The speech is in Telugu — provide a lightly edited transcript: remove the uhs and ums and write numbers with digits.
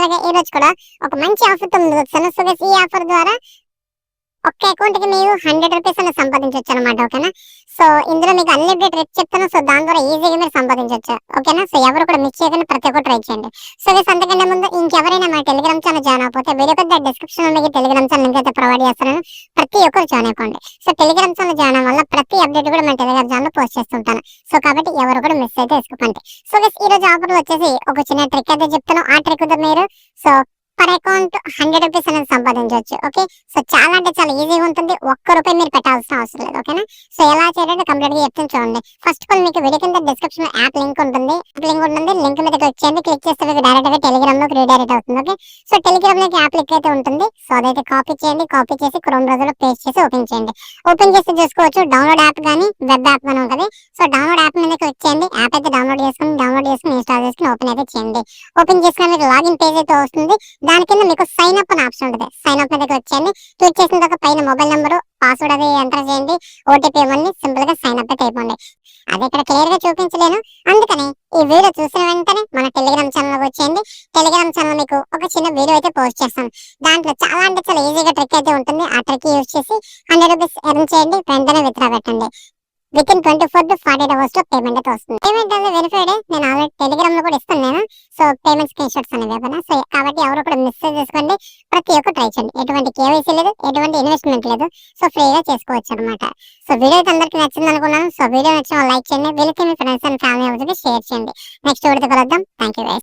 యాక్చువల్‌గా ఈ రోజు కూడా ఒక మంచి ఆఫర్‌తో ముందుకొచ్చాను. సో గైస్ ఈ ఆఫర్ ద్వారా ఒక్క అకౌంట్‌కి మీరు రూ. 100 అన్న సంపాదించొచ్చనమాట. ఓకేనా? సో ఇందులో మీకు అన్‌లిమిటెడ్ ట్రిక్స్ చెప్తాను. సో దాని ద్వారా ఈజీగా మీరు సంపాదించొచ్చు. ఓకేనా? సో ఎవరు కూడా మిస్ చేయకుండా ప్రతి ఒక్కరు ట్రై చేయండి. సో గైస్ అంతకంటే ముందు ఇంకెవరైనా మన టెలిగ్రామ్ ఛానల్ జాయిన్ అవ్వకపోతే వీడియో కింద డిస్క్రిప్షన్‌లో మీకు టెలిగ్రామ్ ఛానల్ లింక్ అయితే ప్రొవైడ్ చేస్తున్నాను. ప్రతి ఒక్కరు జాయిన్ అయిపోండి. సో టెలిగ్రామ్ ఛానల్ జాయిన్ అవ్వడం వల్ల ప్రతి అప్డేట్ కూడా మన టెలిగ్రామ్ ఛానల్‌లో పోస్ట్ చేస్తుంటాను. సో కాబట్టి ఎవరు కూడా మిస్ అయితే చేసుకోకండి. సో గైస్ ఈ రోజు ఆఫర్ వచ్చేసి ఒక చిన్న ట్రిక్ అయితే చెప్తాను. ఆ ట్రిక్‌తో మీరు సో పర్ అకౌంట్ రూ. 100 అనేది సంపాదించొచ్చు. ఓకే. సో చాలా అంటే చాలా ఈజీగా ఉంటుంది. ఒక్క రూపాయి మీరు పెట్టాల్సిన అవసరం లేదు. ఓకేనా? సో ఎలా చేయాలంటే కంప్లీట్ గా చెప్తాను చూడండి. ఫస్ట్ ఆఫ్ ఆల్ మీకు వీడియో కింద డిస్క్రిప్షన్ లో యాప్ లింక్ ఉంటుంది. లింక్ మీద క్లిక్ చేయండి. క్లిక్ చేస్తే మీకు డైరెక్ట్ గా టెలిగ్రామ్ లోకి రీడైరెక్ట్ అవుతుంది. ఓకే. సో టెలిగ్రామ్ లోకి యాప్ లింక్ అయితే ఉంటుంది. సో అదైతే కాపీ చేయండి. కాపీ చేసి క్రోమ్ బ్రౌజర్ లో పేస్ట్ చేసి ఓపెన్ చేయండి. ఓపెన్ చేసి చూసుకోవచ్చు డౌన్లోడ్ యాప్ కానీ వెబ్ యాప్ కానీ ఉంటుంది. సో డౌన్లోడ్ యాప్ మీద క్లిక్ చేయండి. యాప్ అయితే డౌన్లోడ్ చేసుకుని ఇన్స్టాల్ చేసుకుని ఓపెన్ అయితే చేయండి. ఓపెన్ చేసుకుని మీకు లాగిన్ పేజ్ అయితే వస్తుంది. దాని కింద మీకు సైన్ అప్ అని ఆప్షన్ ఉంటుంది. సైన్ అప్ మీద క్లిక్ చేయండి. క్లిక్ చేసిన తర్వాత పైన మొబైల్ నెంబర్ పాస్వర్డ్ అది ఎంటర్ చేయండి. ఓటీపీ ఇవ్వండి. సింపుల్ గా సైన్ అప్ అయితే అయిపోండి. అది ఇక్కడ క్లియర్ గా చూపించలేను. అందుకని ఈ వీడియో చూసిన వెంటనే మన టెలిగ్రామ్ ఛానల్ వచ్చేయండి. టెలిగ్రామ్ ఛానల్ మీకు ఒక చిన్న వీడియో అయితే పోస్ట్ చేస్తాను. దాంట్లో చాలా అంటే చాలా ఈజీగా ట్రిక్ అయితే ఉంటుంది. ఆ ట్రిక్ యూజ్ చేసి రూ. 100 ఎర్న్ చేయండి. వెంటనే విత్డ్రా పెట్టండి. వితిన్ 24 to 48 అవర్స్ లో పేమెంట్ అయితే వస్తుంది. పేమెంట్ అనేది వెరిఫైడ్. నేను ఆల్రెడీ టెలిగ్రామ్ లో కూడా ఇస్తాను నేను. సో పేమెంట్ స్క్రీన్ షాట్స్ అనేవి ఓకేనా. సో కాబట్టి ఎవరు కూడా మిస్ చేసుకోండి. ప్రతి ఒక్క ట్రై చేయండి. ఎటువంటి కేవైసీ లేదు, ఎటువంటి ఇన్వెస్ట్మెంట్ లేదు. సో ఫ్రీగా చేసుకోవచ్చు అనమాట. సో వీడియో అయితే అందరికీ నచ్చింది అనుకున్నాను. సో వీడియో నచ్చిన లైక్ చేయండి. వీళ్ళకి మీ ఫ్రెండ్స్ అండ్ ఫ్యామిలీ మెంబర్స్ కి షేర్ చేయండి. నెక్స్ట్ వీడియోతో కలుద్దాం. Thank you guys.